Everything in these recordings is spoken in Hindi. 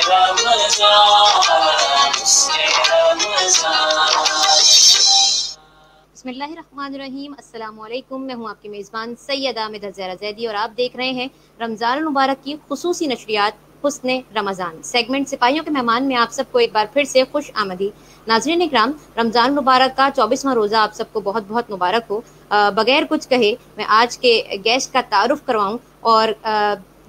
बिस्मिल्लाहिर्रहमानिर्रहीम। अस्सलामुअलैकुम। मैं हूँ आपकी मेज़बान सैयदा मिदत ज़हरा ज़ैदी और आप देख रहे हैं रमज़ान मुबारक की खुसूसी नशरियात हुस्ने रमज़ान सेगमेंट सिपाहियों के मेहमान में आप सबको एक बार फिर से खुश आमदी। नाज़रीन इकराम, रमज़ान मुबारक का 24वां रोज़ा आप सबको बहुत बहुत मुबारक हो। बगैर कुछ कहे मैं आज के गेस्ट का तारुफ करवाऊँ और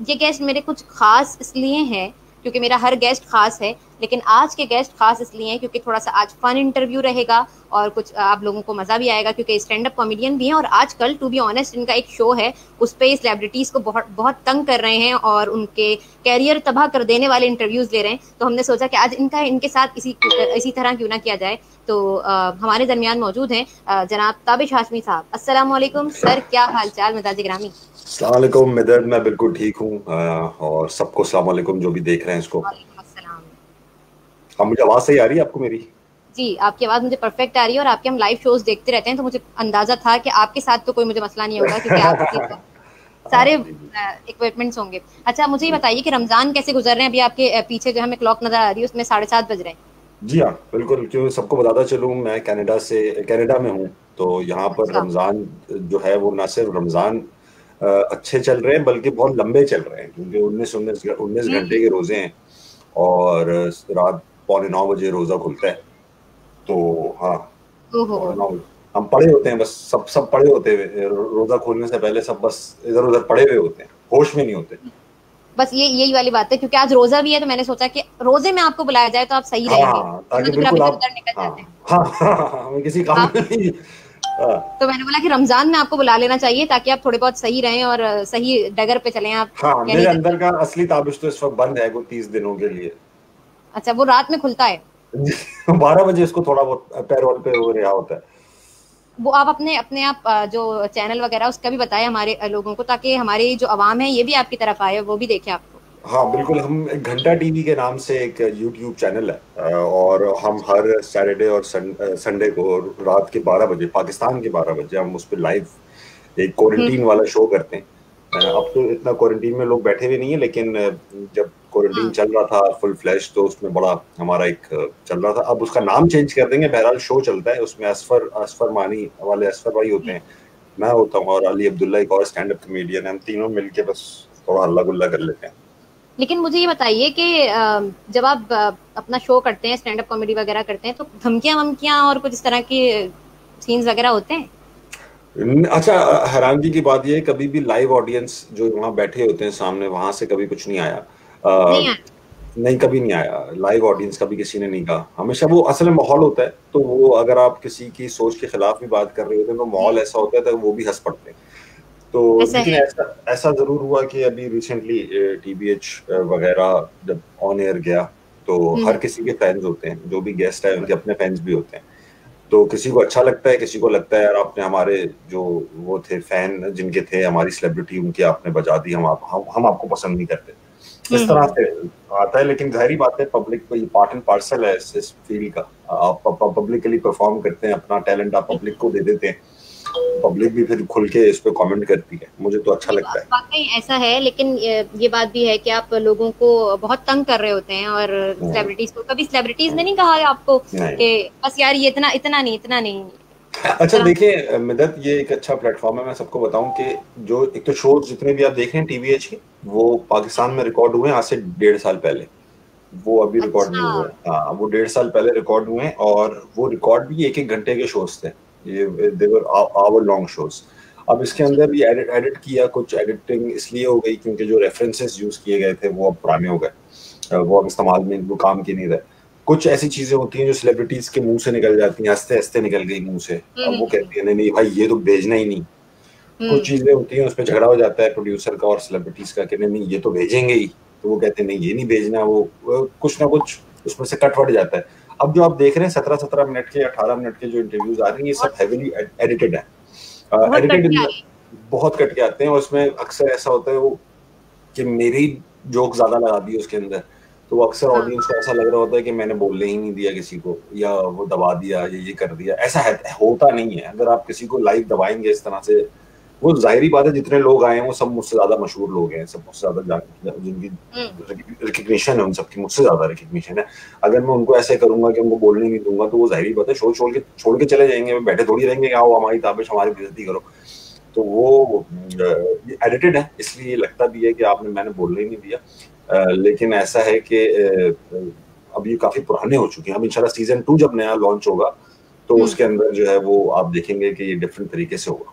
ये गेस्ट मेरे कुछ ख़ास इसलिए हैं क्योंकि मेरा हर गेस्ट खास है, लेकिन आज के गेस्ट खास इसलिए हैं क्योंकि थोड़ा सा आज फन इंटरव्यू रहेगा और कुछ आप लोगों को मज़ा भी आएगा क्योंकि स्टैंड अप कॉमेडियन भी हैं और आजकल टू बी ऑनेस्ट इनका एक शो है, उस पर सेलिब्रिटीज़ को बहुत बहुत तंग कर रहे हैं और उनके कैरियर तबाह कर देने वाले इंटरव्यूज़ ले रहे हैं। तो हमने सोचा कि आज इनके साथ इसी तरह क्यों ना किया जाए। तो हमारे दरमियान मौजूद हैं जनाब ताबिश हाशमी साहब। अस्सलाम वालेकुम सर, क्या हाल चाल मिजाज ग्रामी? अस्सलाम वालेकुम मिदद, मैं बिल्कुल ठीक हूँ और सबको अस्सलाम वालेकुम जो भी देख रहे हैं इसको। वालेकुम अस्सलाम। अब मुझे आवाज़ सही आ रही है आपको मेरी? जी, आपकी आवाज़ मुझे परफेक्ट आ रही है और आपके हम लाइव शोज़ देखते रहते हैं तो मुझे अंदाज़ा था कि आपके साथ तो कोई मुझे मसला नहीं होगा क्योंकि आपके सारे इक्विपमेंट्स होंगे। अच्छा, मुझे ये बताइए कि रमज़ान कैसे गुजर रहे हैं? अभी आपके पीछे जो हमें क्लॉक नज़र आ रही है उसमें 7:30 बज रहे हैं। जी हाँ, बिल्कुल। क्यों सबको बताता चलूँ, मैं कनाडा में हूँ, तो यहाँ पर अच्छा। रमज़ान जो है वो ना सिर्फ रमज़ान अच्छे चल रहे हैं बल्कि बहुत लंबे चल रहे हैं क्योंकि 19 घंटे के रोजे हैं और रात 8:45 रोजा खुलता है। तो हाँ, ओहो। 8:45 हम पड़े होते हैं, बस सब पड़े होते हुए, रोजा खोलने से पहले सब बस इधर उधर पड़े हुए होते हैं, होश में नहीं होते। बस यही वाली बात है क्योंकि आज रोजा भी है तो मैंने सोचा कि रोजे में आपको बुलाया जाए तो आप सही रहेंगे। हाँ, ताकि तो बिल्कुल आप निकल जाते हैं। हाँ, किसी काम में नहीं। तो मैंने बोला कि रमजान में आपको बुला लेना चाहिए ताकि आप थोड़े बहुत सही रहें और सही डगर पे चलें आप। हाँ, मेरे अंदर का असली ताबिश तो इस वक्त बंद है, वो 30 दिनों के लिए। अच्छा, वो रात में खुलता है? 12 बजे इसको थोड़ा बहुत पैरोल पे हो रहा होता है। वो आप अपने आप जो चैनल वगैरह उसका भी बताएं हमारे लोगों को ताकि हमारी जो आवाम है ये भी आपकी तरफ आए, वो भी देखे आपको। हाँ बिल्कुल, हम एक घंटा टीवी के नाम से एक यूट्यूब चैनल है और हम हर सैटरडे और संडे को रात के 12 बजे, पाकिस्तान के 12 बजे, हम उस पर लाइव एक क्वारंटीन वाला शो करते हैं। अब तो इतना क्वारंटीन में लोग बैठे हुए नहीं है, लेकिन जब क्वारंटीन चल रहा था फुल फ्लैश तो उसमें बड़ा हमारा एक चल रहा था। अब उसका नाम चेंज कर देंगे, बहरहाल शो चलता है। उसमें असफर मानी वाले असफर भाई होते हैं, मैं होता हूँ और अली अब्दुल्ला एक और स्टैंड अप कॉमेडियन है। हम तीनों मिलके बस थोड़ा हल्ला गुल्ला कर लेते हैं। लेकिन मुझे ये बताइए कि जब आप अपना शो करते हैं, स्टैंड अप कॉमेडी वगैरह करते हैं, तो धमकियां वमकियां और कुछ इस तरह के सीन्स वगैरह होते हैं? अच्छा, हैरानगी की बात यह है, कभी भी लाइव ऑडियंस जो वहां बैठे होते हैं सामने, वहां से कभी कुछ नहीं आया। नहीं आया? नहीं, कभी नहीं आया। लाइव ऑडियंस कभी किसी ने नहीं कहा। हमेशा वो असल में माहौल होता है, तो वो अगर आप किसी की सोच के खिलाफ भी बात कर रहे होते हैं तो माहौल ऐसा होता है तो वो भी हंस पड़ते हैं। तो लेकिन ऐसा जरूर हुआ कि अभी रिसेंटली टीबीएच वगैरह जब ऑन एयर गया तो हर किसी के फैंस होते हैं, जो भी गेस्ट है उनके अपने फैंस भी होते हैं। तो किसी को अच्छा लगता है, किसी को लगता है यार आपने हमारे जो वो थे फैन जिनके थे, हमारी सेलिब्रिटी उनकी आपने बजा दी, हम आपको पसंद नहीं करते, इस तरह से आता है। लेकिन जाहिर बात है, पब्लिक को ये पार्ट एंड पार्सल है इस फील्ड का। आप पब्लिकली परफॉर्म करते हैं, अपना टैलेंट आप पब्लिक को दे देते हैं, पब्लिक भी फिर खुल के इस पे कमेंट करती है। मुझे तो अच्छा लगता है। वाकई ऐसा है, लेकिन ये बात भी है कि आप लोगों को बहुत तंग कर रहे होते हैं और सेलिब्रिटीज को, कभी सेलिब्रिटीज ने नहीं कहा आपको कि बस यार ये इतना नहीं? अच्छा देखिए मिदत, ये एक अच्छा प्लेटफॉर्म है। मैं सबको बताऊं कि जो एक तो शोज जितने भी आप देख रहे हैं टीवीएच के, वो पाकिस्तान में रिकॉर्ड हुए आज से 1.5 साल पहले। वो अभी रिकॉर्ड नहीं हुए। हाँ, वो 1.5 साल पहले रिकॉर्ड हुए और वो रिकॉर्ड भी 1-1 घंटे के शोज थे। ये देवर आवर लॉन्ग शोज। अब इसके अंदर भी एडिट किया, कुछ एडिटिंग इसलिए हो गई क्योंकि जो रेफरेंसेस यूज किए गए थे वो अब पुराने हो गए, वो अब इस्तेमाल में वो काम की नहीं रहे। कुछ ऐसी चीजें होती हैं जो सेलिब्रिटीज के मुंह से निकल जाती हैं, हंसते हंसते निकल गई मुंह से, अब वो कहती है नहीं भाई ये तो भेजना ही नहीं। कुछ चीजें होती हैं उसमें झगड़ा हो जाता है प्रोड्यूसर का और सेलिब्रिटीज का कि नहीं ये तो भेजेंगे ही, तो वो कहते हैं नहीं ये नहीं भेजना। वो कुछ ना कुछ उसमें से कट वट जाता है। अब जो आप देख रहे हैं 17-17 मिनट के, 18 मिनट के जो इंटरव्यूज आ रहे हैं, ये सब हेवीली एडिटेड है। बहुत कट के आते हैं और उसमें अक्सर ऐसा होता है वो कि मेरी जोक ज्यादा लगा दी उसके अंदर, तो वो अक्सर ऑडियंस को ऐसा लग रहा होता है कि मैंने बोलने ही नहीं दिया किसी को, या वो दबा दिया, ये कर दिया। ऐसा है, होता नहीं है। अगर आप किसी को लाइव दबाएंगे इस तरह से वो जाहिर बात है जितने लोग आए हैं वो सब मुझसे ज्यादा मशहूर लोग हैं, सब मुझसे ज्यादा जिनकी रिकग्निशन है, उन सबकी मुझसे ज्यादा रिकग्निशन है। अगर मैं उनको ऐसे करूंगा कि उनको बोलने नहीं दूंगा तो वो जाहिर बात है शो छोड़ के चले जाएंगे, बैठे थोड़ी रहेंगे कि आओ हमारी ताबिश हमारी बेइज्जती करो। तो वो एडिटेड है, इसलिए लगता भी है कि मैंने बोलने ही नहीं दिया। लेकिन ऐसा है कि अब ये काफी पुराने हो चुके हैं। अब इंशाल्लाह सीजन 2 जब नया लॉन्च होगा तो उसके अंदर जो है वो आप देखेंगे कि ये डिफरेंट तरीके से होगा।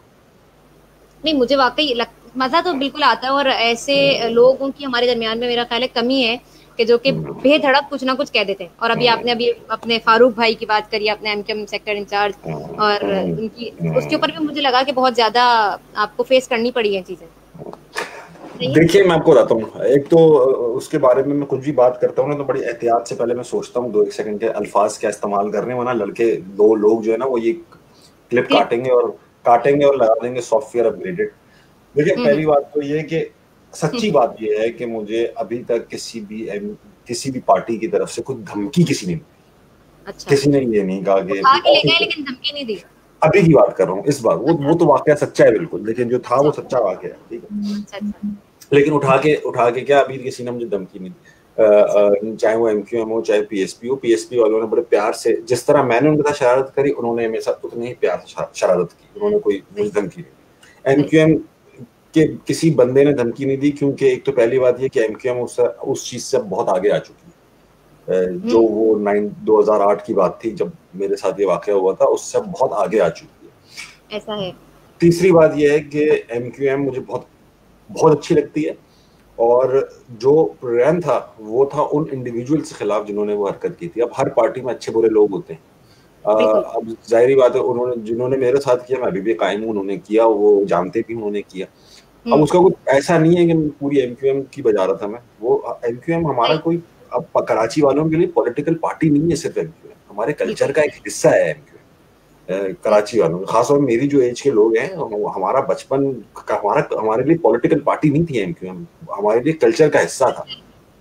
नहीं, मुझे वाकई मजा तो बिल्कुल आता है, और ऐसे लोगों की हमारे दरमियान में मेरा ख्याल है कमी है कि जो कि बेधड़क कुछ ना कुछ कह देते हैं। और आपने अभी अपने फारूक भाई की बात करी, अपने एमकेएम सेक्टर इंचार्ज, और उनकी उसके ऊपर भी मुझे लगा कि बहुत ज्यादा आपको फेस करनी पड़ी है चीजें। देखिए मैं आपको बताता हूँ, एक तो उसके बारे में मैं कुछ भी बात करता हूँ ना तो बड़ी एहतियात से पहले मैं सोचता हूँ 2-1 सेकंड के अल्फाज क्या इस्तेमाल करने, वरना लड़के दो लोग जो है ना वो ये क्लिप काटेंगे और लगा देंगे सॉफ्टवेयर अपग्रेडेड। देखिए पहली बात तो ये कि सच्ची बात ये है कि मुझे अभी तक किसी भी पार्टी की तरफ से कोई धमकी किसी ने नहीं दी। अच्छा। किसी ने ये नहीं कहा कि ले गए लेकिन धमकी नहीं दी। अभी की बात कर रहा हूँ इस बार, वो तो वाकया सच्चा है बिल्कुल, लेकिन जो था वो सच्चा वाकया है, ठीक है। लेकिन उठा के क्या अभी किसी ने मुझे धमकी नहीं दी, चाहे वो एमक्यूएम हो चाहे पीएसपी हो। पीएसपी वालों ने बड़े प्यार से, जिस तरह मैंने उनके साथ शरारत करी उन्होंने मेरे साथ उतने ही प्यार से शरारत की, उन्होंने कोई मुझे धमकी नहीं। एमक्यूएम के किसी बंदे ने धमकी नहीं दी, क्योंकि एक तो पहली बात ये कि एमक्यूएम उस चीज से बहुत आगे आ चुकी है। जो वो 2008 की बात थी जब मेरे साथ ये वाकया हुआ था, उससे बहुत आगे आ चुकी है। ऐसा है। तीसरी बात यह है कि एमक्यूएम मुझे बहुत बहुत अच्छी लगती है, और जो प्रोग्राम था वो था उन इंडिविजुअल के खिलाफ जिन्होंने वो हरकत की थी। अब हर पार्टी में अच्छे बुरे लोग होते हैं, अब जाहिर बात है जिन्होंने मेरे साथ किया, मैं अभी भी कायम हूँ, उन्होंने किया, वो जानते भी उन्होंने किया। अब उसका कुछ ऐसा नहीं है कि पूरी एमक्यूएम की बजा रहा था मैं, वो एमक्यूएम हमारा कोई, अब कराची वालों के लिए पॉलिटिकल पार्टी नहीं है सिर्फ एमक्यूएम, हमारे कल्चर का एक हिस्सा है एमक्यूएम। कराची वालों, खासतौर मेरी जो एज के लोग हैं, हमारा बचपन हमारे लिए पॉलिटिकल पार्टी नहीं थी एमक्यूएम, हमारे लिए कल्चर का हिस्सा था।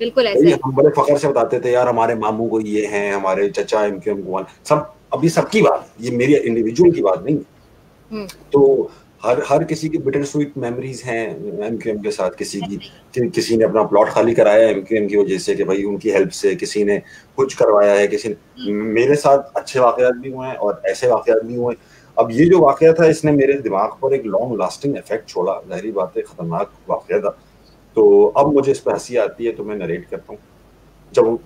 बिल्कुल ऐसे हम बड़े फखर से बताते थे यार हमारे मामू को ये हैं, हमारे चचा एमक्यूएम को सब। अब ये सबकी बात, ये मेरी इंडिविजुअल की बात नहीं है। तो हर किसी की बिटर स्वीट मेमोरीज हैं एमक्यूएम के साथ। किसी ने अपना प्लॉट खाली कराया एमक्यूएम की वजह से कि भाई उनकी हेल्प से, किसी ने कुछ करवाया है, किसी ने, मेरे साथ अच्छे वाकयात भी हुए हैं और ऐसे वाकयात भी हुए। अब ये जो वाकया था इसने मेरे दिमाग पर एक लॉन्ग लास्टिंग इफेक्ट छोड़ा, जाहिर बात है खतरनाक वाकया था। तो अब मुझे इस पर हंसी आती है तो मैं नरेट करता हूँ। जब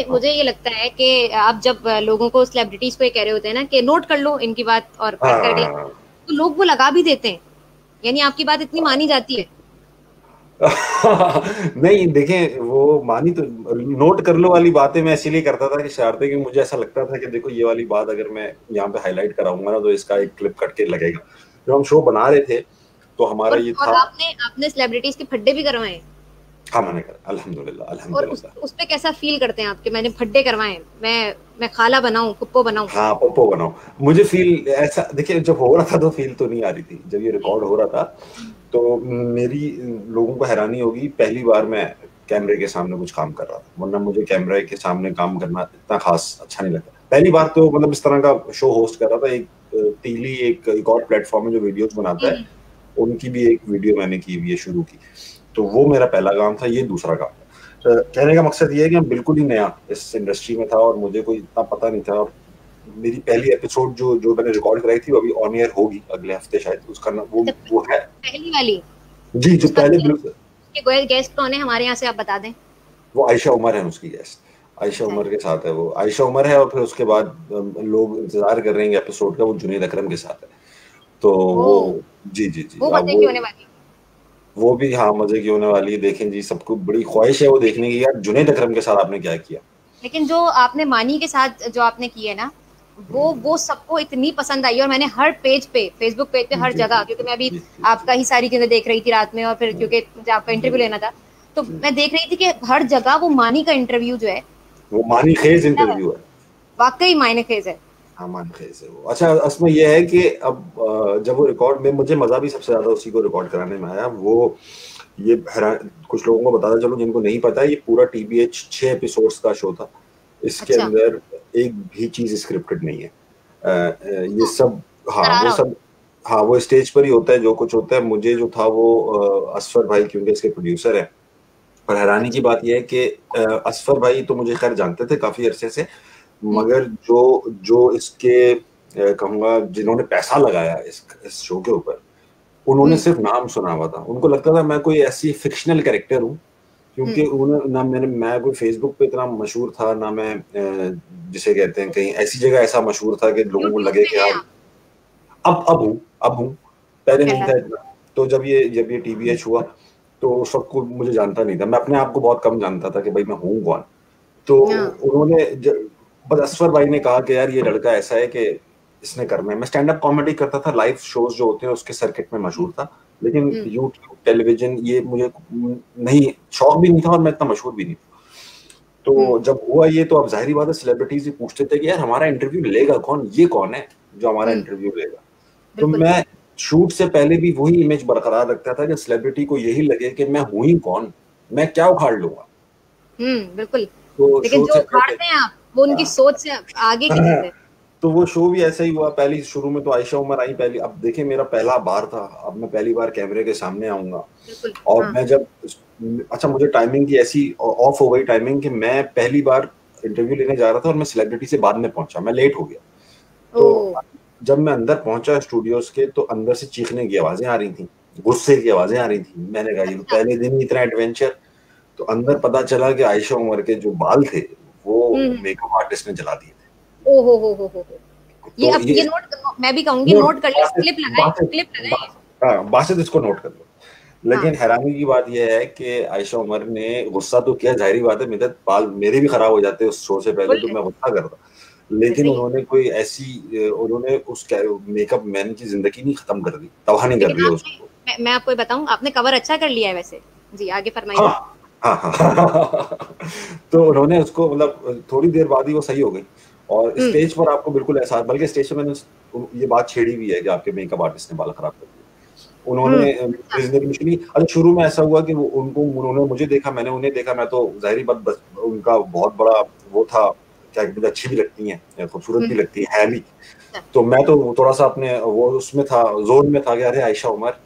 मुझे ये लगता है कि आप जब लोगों को, सेलिब्रिटीज को ये कह रहे होते हैं ना कि नोट कर लो इनकी बात और तो लोग वो लगा भी देते हैं, यानी आपकी बात इतनी मानी जाती है। नहीं देखें, वो मानी तो नोट कर लो वाली बातें मैं इसीलिए करता था कि शरारते, कि मुझे ऐसा लगता था कि देखो ये वाली बात अगर मैं यहाँ पे हाईलाइट कराऊंगा ना तो इसका एक क्लिप कट के लगेगा। जब हम शो बना रहे थे तो हमारा ये था। आपने सेलिब्रिटीज के फड्डे भी करवाए? हाँ मैंने करा, अल्हम्दुलिल्लाह। और उस पे कैसा फील करते हैं आपके? मैंने फड्डे करवाए, मैं खाला बनाऊं, पप्पो बनाऊं। हाँ पप्पो बनाऊं, मुझे फील ऐसा, देखिए जब हो रहा था तो फील तो नहीं आ रही थी। जब ये रिकॉर्ड हो रहा था तो मेरी, लोगों को हैरानी होगी, पहली बार मैं कैमरे के सामने कुछ काम कर रहा था, वरना मुझे कैमरे के सामने काम करना इतना खास अच्छा नहीं लगता। पहली बार तो मतलब इस तरह का शो होस्ट कर रहा था। एक तीली एक और प्लेटफॉर्म है जो वीडियोस बनाता है, उनकी भी एक वीडियो मैंने की हुई है शुरू की, तो वो मेरा पहला काम था। ये दूसरा काम था। कहने का मकसद ये है कि मैं बिल्कुल ही नया इस इंडस्ट्री में था और मुझे कोई इतना पता नहीं था। और मेरी पहली एपिसोड जो मैंने रिकॉर्ड कराई थी वो अभी ऑन एयर होगी अगले हफ्ते शायद। उसका नाम वो है पहली वाली। जी, जो पहले गेस्ट कौन है हमारे यहाँ से आप बता दें? वो आयशा उमर है, उसकी गेस्ट आयशा उमर के साथ है। वो आयशा उमर है और फिर उसके बाद लोग इंतजार कर रहे हैं एपिसोड का, वो जुनैद अकरम के साथ है। तो वो जी वो मजे की होने वाली। वो भी हाँ मजे की होने वाली है। देखें जी, सबको बड़ी ख्वाहिश है वो देखने की, यार जुनैद अकरम के साथ आपने क्या किया। लेकिन जो आपने मानी के साथ जो आपने की है ना, वो सबको इतनी पसंद आई। और मैंने हर पेज पे, फेसबुक पेज पे, हर जगह, क्योंकि मैं अभी आपका ही सारी चीजें देख रही थी रात में, और फिर क्योंकि मुझे आपका इंटरव्यू लेना था तो मैं देख रही थी कि हर जगह वो मानी का इंटरव्यू जो है, वो मानी खेज इंटरव्यू है, वाकई मायने खेज है। हाँ मानी खेज है वो। अच्छा उसमें यह है कि अब जब वो रिकॉर्ड में, मुझे मजा भी सबसे ज्यादा उसी को रिकॉर्ड कराने में आया। वो ये कुछ लोगों को बताता चलो जिनको नहीं पता है, ये पूरा टीबीएच 6 एपिसोड्स का शो था। इसके अंदर एक भी चीज स्क्रिप्टेड नहीं है। ये सब, हाँ वो सब हाँ वो स्टेज पर ही होता है जो कुछ होता है। मुझे जो था वो असफर भाई, क्योंकि इसके प्रोड्यूसर है। पर हैरानी की अच्छा। बात यह है कि असफर भाई तो मुझे खैर जानते थे काफी अरसे से, हम्म। मगर जो जो इसके कहूंगा जिन्होंने पैसा लगाया इस शो के ऊपर, उन्होंने हम्म। सिर्फ नाम सुना हुआ था। उनको लगता था मैं कोई ऐसी फिक्शनल कैरेक्टर हूँ, क्योंकि हम्म। उन्होंने ना मैं कोई फेसबुक पे इतना मशहूर था, ना मैं जिसे कहते हैं कहीं ऐसी जगह ऐसा मशहूर था कि लोगों को यूट्यूब लगे पे कि है हाँ। आप? अब हूँ, पहले नहीं था कहलाते। इतना। तो जब ये टीबीएच हुआ, तो उस वक्त को मुझे जानता नहीं था, मैं अपने आप को बहुत कम जानता था कि भाई मैं हूँ कौन। तो हाँ। उन्होंने बस असफर भाई ने कहा कि यार ये लड़का ऐसा है कि इसने करना है। मैं स्टैंड अप कॉमेडी करता था, लाइव शोज जो होते हैं उसके सर्किट में मशहूर था, लेकिन हम्म। यूट्यूब टेलीविजन ये मुझे नहीं, शौक भी नहीं था और मैं इतना मशहूर भी नहीं था। हम्म। तो जब हुआ ये, तो अब जाहिर बात है सेलिब्रिटीज भी पूछते थे कि यार हमारा इंटरव्यू लेगा कौन, ये कौन है जो हमारा हम्म। इंटरव्यू लेगा। तो बिल्कुल। मैं शूट से पहले भी वही इमेज बरकरार रखता था कि सेलिब्रिटी को यही लगे कि मैं हूं ही कौन, मैं क्या उखाड़ लूंगा। बिल्कुल। तो लेकिन शो जो से पहले उखाड़ते हैं आप, वो उनकी सोच से आगे की चीज है। तो वो शो भी ऐसा ही हुआ। पहली शुरू में तो आयशा उमर आई पहली। अब देखिए मेरा पहला बार था, अब मैं पहली बार कैमरे के सामने आऊंगा। बिल्कुल। और हाँ। मैं जब, अच्छा मुझे टाइमिंग की ऐसी ऑफ हो गई टाइमिंग कि मैं पहली बार इंटरव्यू लेने जा रहा था और मैं सेलिब्रिटी से बाद में पहुंचा, मैं लेट हो गया। ओ। तो जब मैं अंदर पहुंचा स्टूडियोज के, तो अंदर से चीखने की आवाजें आ रही थी, गुस्से की आवाजें आ रही थी। मैंने कहा ये तो अच्छा। पहले दिन ही इतना एडवेंचर। तो अंदर पता चला कि आयशा उमर के जो बाल थे वो हम्म। मेकअप आर्टिस्ट ने जला दिए ओ हो। थे। ये तो अब ये ये नोट मैं भी कहूंगी, नोट, नोट कर ले, बासित क्लिप लगाए, बासित क्लिप लगाए। हाँ बासित, इसको नोट कर लो। हाँ। लेकिन हैरानी की बात यह है कि आयशा उमर ने गुस्सा तो किया, जाहिर बात है, मेरे बाल मेरे भी खराब हो जाते उस शो से पहले, फुल तो है। मैं गुस्सा करता। लेकिन सही है। उन्होंने कोई ऐसी, उन्होंने उस मेकअप मैन की जिंदगी नहीं खत्म कर दी, तबाह नहीं कर लेकिन दिया आपने, उसको। मैं आपको बताऊं, आपने कवर अच्छा कर लिया है वैसे। जी आगे हाँ फरमाइए। हाँ हाँ तो उन्होंने उसको, मतलब थोड़ी देर बाद ही वो सही हो गई। और हम्म। स्टेज पर आपको बिल्कुल एहसास, बल्कि स्टेज पे मैंने ये बात छेड़ी भी है कि आपके मेकअप आर्टिस्ट ने बाल खराब कर दिए। उन्होंने अच्छा। मेरी जिंदगी मुश्किल, अच्छा शुरू में ऐसा हुआ कि वो उनको, उन्होंने मुझे देखा, मैंने उन्हें देखा। मैं तो जाहिर बात बस उनका बहुत बड़ा वो था, क्या मुझे अच्छी भी लगती हैं, खूबसूरत भी लगती है भी। अच्छा। तो मैं तो थोड़ा सा अपने वो उसमें था, जोन में था कि अरे आयशा उमर,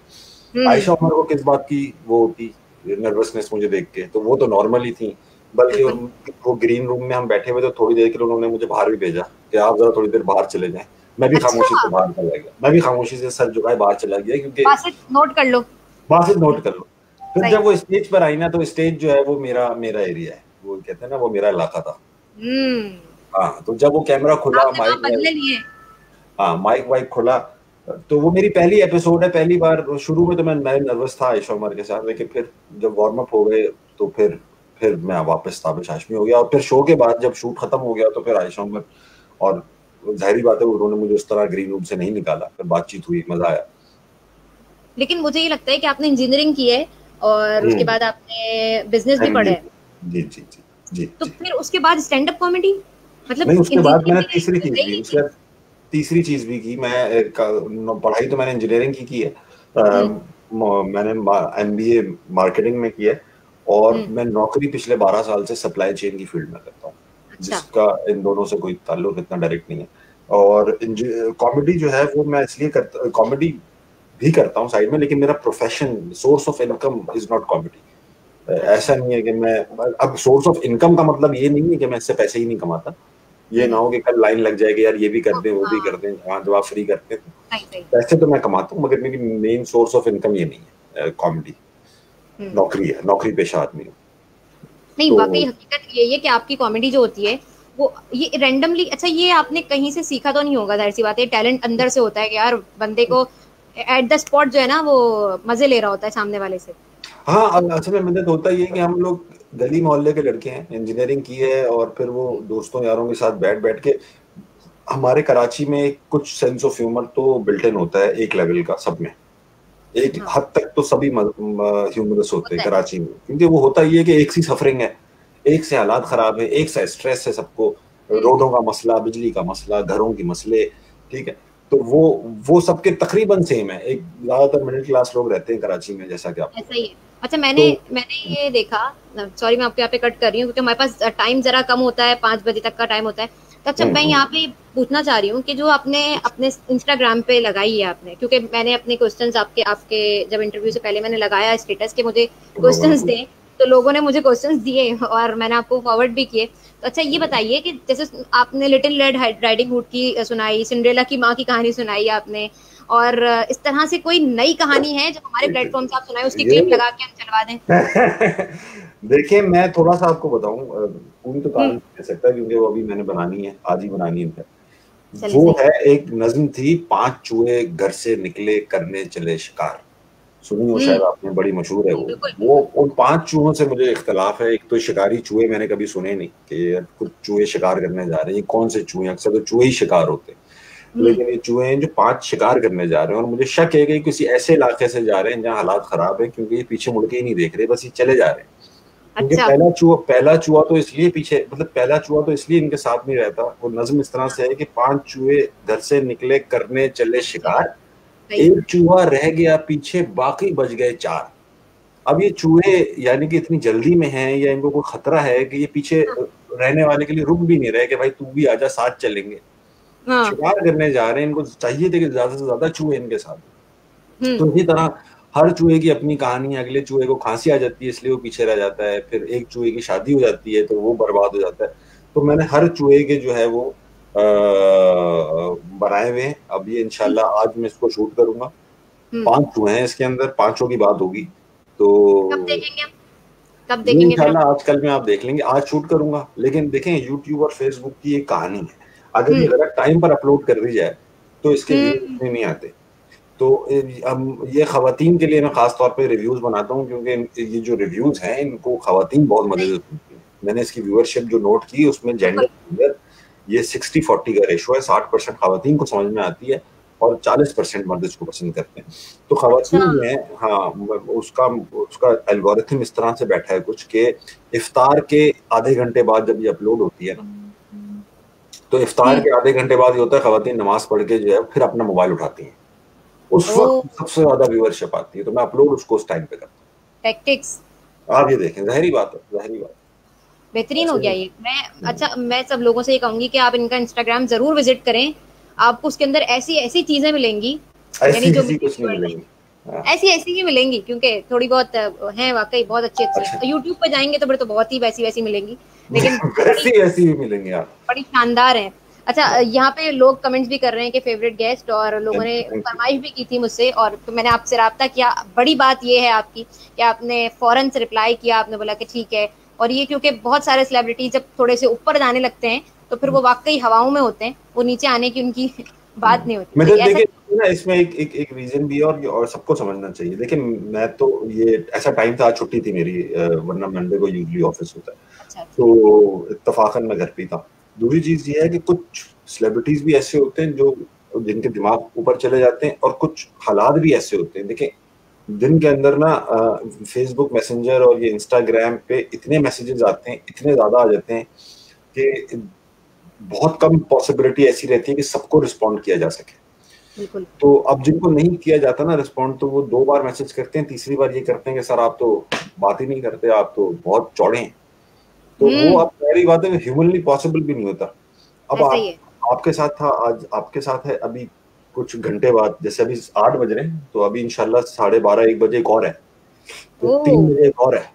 हम्म। आयशा उमर को किस बात की वो होती नर्वसनेस मुझे देख के, तो वो तो नॉर्मल ही थी। बल्कि बिल्कुल। वो ग्रीन रूम में हम बैठे हुए थे, थोड़ी देर के लिए उन्होंने मुझे बाहर भी भेजा कि आप जरा थोड़ी देर बाहर चले जाएं। मैं भी खामोशी अच्छा। से बाहर चला गया, मैं भी खामोशी से सर झुकाए बाहर चला गया, क्योंकि बासित नोट कर लो। वहां से नोट कर लो। फिर सही। जब वो स्टेज पर आई ना, तो स्टेज जो है वो मेरा मेरा एरिया है, वो कहते हैं ना वो मेरा इलाका था। हम्म। हाँ तो जब वो कैमरा खुला, आपने वहां माइक वाइक, बदले लिए। हाँ माइक वाइक खुला, तो वो मेरी पहली एपिसोड है, पहली बार। शुरू में तो मैं नर्वस था आयशा उमर के साथ, लेकिन फिर जब वार्म अप हो गए, तो फिर मैं वापस ताबिश हाशमी हो गया। और फिर शो के बाद जब शूट खत्म हो गया, तो फिर आयशा उमर, और जाहिर बात है उन्होंने मुझे उस तरह ग्रीन रूम से नहीं निकाला, फिर बातचीत हुई, मजा आया। लेकिन मुझे ये लगता है कि आपने इंजीनियरिंग की है और उसके बाद आपने बिजनेस भी पढ़ा एमबीए, है। जी जी जी जी तो जी। फिर उसके बाद स्टैंड अप कॉमेडी, मतलब नहीं उसके बाद इंजीनियरिंग मैंने भी तीसरी नहीं चीज रही भी, नहीं उसके थी। बाद तीसरी चीज भी की। मैं पढ़ाई तो मैंने इंजीनियरिंग की है। हम्म। मैंने एमबीए मार्केटिंग में किया है। और हम्म। मैं नौकरी पिछले 12 साल से सप्लाई चेन की फील्ड में करता हूँ, अच्छा। जिसका इन दोनों से कोई ताल्लुक इतना डायरेक्ट नहीं है। और कॉमेडी जो है वो मैं इसलिए करता, कॉमेडी भी करता हूँ साइड में, लेकिन मेरा profession, source of income is not comedy. अच्छा। ऐसा नहीं है कि मैं, अब सोर्स ऑफ इनकम का मतलब ये नहीं है कि मैं इससे पैसे ही नहीं कमाता। ये ना हो कि कल लाइन लग जाएगी यार ये भी कर दें वो भी कर हाँ। दें, हाँ जब आप फ्री करते हैं तो। सही सही। पैसे तो मैं कमाता हूँ, मगर मेरी मेन सोर्स ऑफ इनकम ये नहीं है कॉमेडी। हम्म। नौकरी है, नौकरी पेशा आदमी हूँ। नहीं, तो वाकई हकीकत ये है कि आपकी कॉमेडी जो होती है वो ये रैंडमली, अच्छा ये आपने कहीं से सीखा तो नहीं होगा, जाहिर सी बात है, टैलेंट अंदर से होता है कि यार बंदे को एट द स्पॉट जो है ना वो मजे ले रहा होता है सामने वाले से। हाँ, अब असल में मदद होता ही है कि हम लोग गली मोहल्ले के लड़के हैं, इंजीनियरिंग की है, और फिर वो दोस्तों यारों के साथ बैठ बैठ के, हमारे कराची में कुछ सेंस ऑफ ह्यूमर तो बिल्ट इन होता है एक लेवल का सब में। एक हाँ। हद तक तो सभी ह्यूमरस होते हैं होता है। कराची में, क्योंकि वो होता ही है कि एक सी सफरिंग है, एक से हालात खराब है, एक से स्ट्रेस है सबको, रोडों का मसला, बिजली का मसला, घरों के मसले, ठीक है। तो वो सबके तकरीबन सेम है। एक ज्यादातर मिडिल क्लास लोग रहते हैं कराची में, जैसा कि आपको ऐसा पता ही है। है। अच्छा, मैंने तो मैंने ये देखा, सॉरी मैं आपके यहाँ पे कट कर रही हूँ क्योंकि हमारे पास टाइम जरा कम होता है, 5 बजे तक का टाइम होता है। तो अच्छा, मैं हम्म यहाँ पे पूछना चाह रही हूँ कि जो आपने अपने इंस्टाग्राम पे लगाई है आपने, क्योंकि मैंने अपने क्वेश्चंस आपके आपके जब इंटरव्यू से पहले मैंने लगाया स्टेटस के मुझे क्वेश्चंस दें, तो लोगों ने मुझे क्वेश्चंस दिए और मैंने आपको फॉरवर्ड भी किए। तो अच्छा ये बताइए कि जैसे आपने लिटिल रेड राइडिंग हुड की सुनाई, सिंड्रेला की माँ की कहानी सुनाई आपने, और इस तरह से कोई नई कहानी है जो हमारे प्लेटफॉर्म से आप सुनाए, उसकी क्लिप लगा के हम चलवा दें? देखिए मैं थोड़ा सा आपको बताऊं, पूरी तो कहानी नहीं कह सकता क्योंकि वो अभी मैंने बनानी है, आज ही बनानी है। वो है, एक नज्म थी, 5 चूहे घर से निकले करने चले शिकार। सुनी हो शायद आपने, बड़ी मशहूर है वो। उन 5 चूहों से मुझे इख्तलाफ है। एक तो शिकारी चूहे मैंने कभी सुने नहीं कि कुछ चूहे शिकार करने जा रहे हैं, कौन से चूहे, अक्सर तो चूहे ही शिकार होते हैं, लेकिन ये चूहे हैं जो 5 शिकार करने जा रहे हैं। और मुझे शक है कि किसी ऐसे इलाके से जा रहे हैं जहाँ हालात खराब है, क्योंकि ये पीछे मुड़ के ही नहीं देख रहे, बस ये चले जा रहे हैं। क्योंकि पहला चूहा तो इसलिए पीछे, मतलब पहला चूहा तो इसलिए इनके साथ नहीं रहता। वो नज्म इस तरह से है कि 5 चूहे घर से निकले करने चले शिकार, एक चूहा रह गया पीछे, बाकी बच गए 4। अब ये चूहे यानी कि इतनी जल्दी में हैं या इनको कोई खतरा है कि ये पीछे रहने वाले के लिए रुक भी नहीं रहे कि भाई तू भी आजा, साथ चलेंगे। शिकार करने जा रहे हैं, इनको चाहिए थे कि ज्यादा से ज्यादा चूहे इनके साथ। तो इसी तरह हर चूहे की अपनी कहानी है। अगले चूहे को खांसी आ जाती है इसलिए वो पीछे रह जाता है, फिर एक चूहे की शादी हो जाती है तो वो बर्बाद हो जाता है। तो मैंने हर चूहे के जो है वो बनाए हुए हैं। अब ये इंशाल्लाह आज मैं इसको शूट करूंगा। 5 चूहे हैं इसके अंदर, 5 की बात होगी। तो कब देखेंगे इंशाल्लाह आजकल में आप देख लेंगे, आज शूट करूंगा। लेकिन देखें यूट्यूब और फेसबुक की एक कहानी है, अगर ये गलत टाइम पर अपलोड कर दी जाए तो इसके व्यूज नहीं आते। तो ये खवातीन के लिए मैं खास तौर पे रिव्यूज बनाता हूँ, क्योंकि ये जो रिव्यूज हैं इनको खवातीन बहुत मदद देती हैं। मैंने इसकी व्यूअरशिप जो नोट की उसमें जेंडर ये 60-40 का रेशो है। 60% खवातीन को समझ में आती है और 40% मर्द इसको पसंद करते हैं। तो खवातीन जो है, हाँ, उसका एल्गोरिथम इस तरह से बैठा है कुछ के इफ्तार के आधे घंटे बाद जब ये अपलोड होती है ना, तो इफ्तार के आधे घंटे बाद ये होता है खवातीन नमाज पढ़ के जो है फिर अपना मोबाइल उठाती हैं, उस वक्त सबसे ज्यादा व्यूअरशिप आती है। तो मैं अपलोड उसको उस टाइम पे करता हूँ। टैक्टिक्स आप ये देखें, ज़ाहिरी बात है, ज़ाहिरी बात। बेहतरीन हो गया ये। मैं सब लोगों से ये कहूंगी कि आप इनका इंस्टाग्राम जरूर विजिट करें, आपको उसके अंदर ऐसी ऐसी चीजें मिलेंगी, यानी जो कुछ नहीं मिलेंगी, ऐसी ऐसी ही मिलेंगी, क्योंकि थोड़ी बहुत हैं वाकई बहुत अच्छी। यूट्यूब पे जाएंगे तो फिर तो बहुत ही वैसी वैसी मिलेंगी, लेकिन वैसी भी मिलेंगी आप, बड़ी शानदार है। अच्छा, यहाँ पे लोग कमेंट्स भी कर रहे हैं कि फेवरेट गेस्ट, और लोगों ने फरमाइश भी की थी मुझसे, और तो मैंने आपसे राब्ता किया। बड़ी बात ये है आपकी कि आपने फौरन से रिप्लाई किया, आपने बोला कि ठीक है। और ये क्योंकि बहुत सारे सेलिब्रिटी जब थोड़े से ऊपर जाने लगते हैं तो फिर वो वाकई हवाओं में होते हैं, वो नीचे आने की उनकी बात नहीं होती। मतलब देखिए ना, इसमें एक रीजन भी है और सबको समझना चाहिए। देखिए मैं तो, ये ऐसा टाइम था, छुट्टी थी मेरी, वरना मंडे को यूजुअली ऑफिस होता है। तो इत्तफाकन मैं घर पे था। दूसरी चीज ये है कि कुछ सेलिब्रिटीज भी ऐसे होते हैं जो जिनके दिमाग ऊपर चले जाते हैं, और कुछ हालात भी ऐसे होते हैं। देखिए दिन के अंदर ना फेसबुक मैसेंजर और ये इंस्टाग्राम पे इतने मैसेजेस आते हैं, इतने ज्यादा आ जाते हैं कि बहुत कम पॉसिबिलिटी ऐसी रहती है कि सबको रिस्पॉन्ड किया जा सके। तो अब जिनको नहीं किया जाता ना रिस्पॉन्ड, तो वो 2 बार मैसेज करते हैं, तीसरी बार ये करते हैं कि सर आप तो बात ही नहीं करते, आप तो बहुत चौड़े हैं। तो वो अब पहली बात है, ह्यूमनली पॉसिबल भी नहीं होता। अब आपके साथ था, आज आपके साथ है, अभी कुछ घंटे बाद, जैसे अभी 8 बज रहे हैं, तो अभी इंशाल्लाह 12:30-1 बजे एक और है, तो 3 बजे एक और है।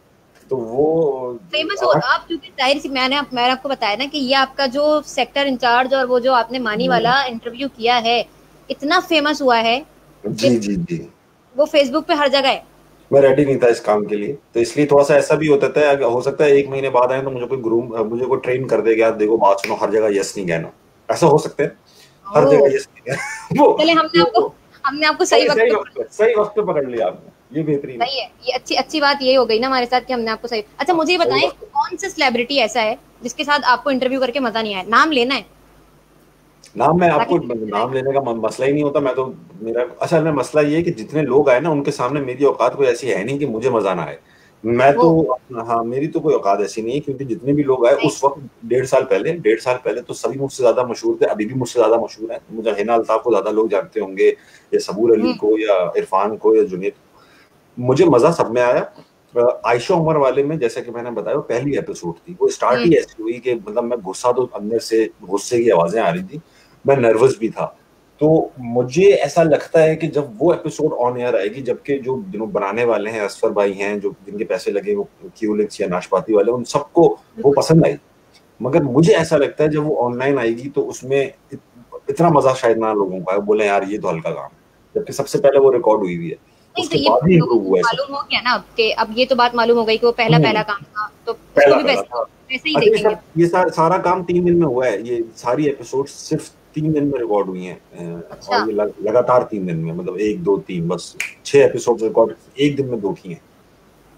तो वो फेमस हो आप, क्योंकि जाहिर सी मैंने आपको बताया ना कि ये आपका जो सेक्टर इंचार्ज और वो जो आपने मानी वाला इंटरव्यू किया है, इतना फेमस हुआ है। जी वो फेसबुक पे हर जगह है। मैं रेडी नहीं था इस काम के लिए, तो इसलिए थोड़ा सा ऐसा भी होता है, हो सकता है 1 महीने बाद आए तो मुझे कोई ट्रेन कर देगा, देखो बात सुनो, हर जगह यस नहीं कहना, ऐसा हो सकता है, हर जगह यस नहीं कहना। वो चले हमने आपको सही वक्त पे पकड़ लिया आपने, ये बेहतरीन सही है। ये अच्छी बात ये हो गई ना हमारे साथ कि हमने आपको सही। अच्छा मुझे बताएं, कौन सा सेलिब्रिटी ऐसा है जिसके साथ आपको इंटरव्यू करके मजा नहीं आया? नाम लेना है। नाम, मैं आपको नाम लेने का मसला ही नहीं होता। मैं तो, मेरा असल में मसला ये है कि जितने लोग आए ना, उनके सामने मेरी औकात कोई ऐसी है नहीं कि मुझे मजा ना आए। मैं तो, हाँ, मेरी तो कोई औकात ऐसी नहीं है, क्योंकि जितने भी लोग आए उस वक्त 1.5 साल पहले तो सभी मुझसे ज्यादा मशहूर थे, अभी भी मुझसे ज्यादा मशहूर है। मुझे हिना अल्ताफ को ज्यादा लोग जानते होंगे, या सबूर अली को, या इरफान को, या जुनेद। मुझे मजा सब में आया। आयशा उमर वाले में, जैसा कि मैंने बताया, वो पहली एपिसोड थी, वो स्टार्ट ही ऐसी हुई कि मतलब मैं गुस्सा, तो अंदर से गुस्से की आवाजें आ रही थी, मैं नर्वस भी था। तो मुझे ऐसा लगता है कि जब वो एपिसोड ऑन एयर आएगी, जबकि जो बनाने वाले हैं असफर भाई हैं, जो जिनके पैसे लगे वो क्यूलिक्स या नाशपाती वाले, उन सबको वो पसंद आई। मगर मुझे ऐसा लगता है जब वो ऑनलाइन आएगी तो उसमें इतना मजा शायद ना लोगों का बोले यार ये तो हल्का काम है, जबकि सबसे पहले वो रिकॉर्ड हुई है, नहीं तो उसके ये बाद ही लोगों इम्प्रूव को हुआ है सब। मालूम हो गया ना अब कि अब ये तो बात मालूम हो गई कि वो पहला पहला काम था, तो उसको भी पहला था। वैसे ही अच्छा, देखेंगे। ये सारा काम 3 दिन में हुआ है। ये सारी एपिसोड सिर्फ 3 दिन में रिकॉर्ड हुई हैं, अच्छा और ये लगातार 3 दिन में, मतलब 1 2 3 बस 6 एपिसोड रिकॉर्ड एक दिन में 2 किए हैं।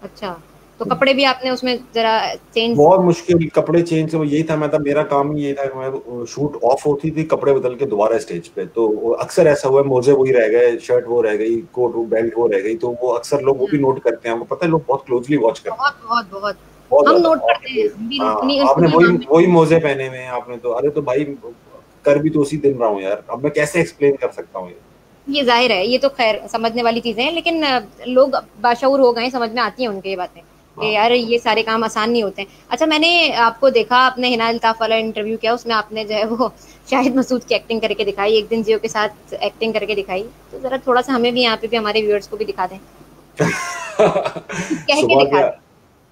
अच्छा, तो कपड़े भी आपने उसमें जरा चेंज? बहुत मुश्किल कपड़े चेंज, वो यही था, मेरा काम ही यही था, मैं शूट ऑफ होती थी कपड़े बदल के दोबारा स्टेज पे, तो अक्सर ऐसा हुआ है मोजे वही रह गए, शर्ट वो रह गई, कोट बेल्ट वो रह गई, तो वो अक्सर लोग वो भी नोट करते हैं, आपको पता है लोग बहुत क्लोजली वॉच करते हैं। बहुत बहुत बहुत बहुत हम ज्यादा नोट करते आपने हैं, हम भी हाँ, आपने उन्हीं वही काम में। वही मोजे पहने हुए हैं आपने, तो अरे तो भाई कर भी तो उसी दिन रहा हूँ यार, अब मैं कैसे एक्सप्लेन कर सकता हूँ ये जाहिर है, ये तो खैर समझने वाली चीजें हैं, लेकिन लोग बाशऊर हो गए, समझ में आती हैं उनके ये बातें कि हाँ यार ये सारे काम आसान नहीं होते हैं। अच्छा, मैंने आपको देखा, आपने हिना अल्ताफ वाला इंटरव्यू किया, उसमें आपने जो है वो शाहिद मसूद की एक्टिंग करके दिखाई, एक दिन जियो के साथ एक्टिंग करके दिखाई, तो जरा थोड़ा सा हमें भी यहाँ पे भी हमारे व्यूअर्स को भी दिखा दें, कह के सुबह दिखा क्या दें।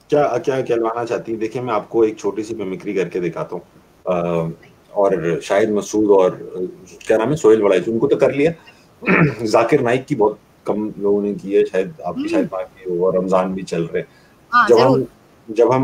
क्या क्या कहलवाना चाहती है, देखिए मैं आपको एक छोटी सी मिमिक्री करके दिखाता हूँ। और शाहिद मसूद और क्या नाम है, सोहेल वड़ाई, उनको तो कर लिया। जाकिर नाइक की बहुत कम लोगों ने की है, शायद आपकी शायद बाकी हो, और रमजान भी चल रहे हैं। हाँ जब जरूर। हम जब हम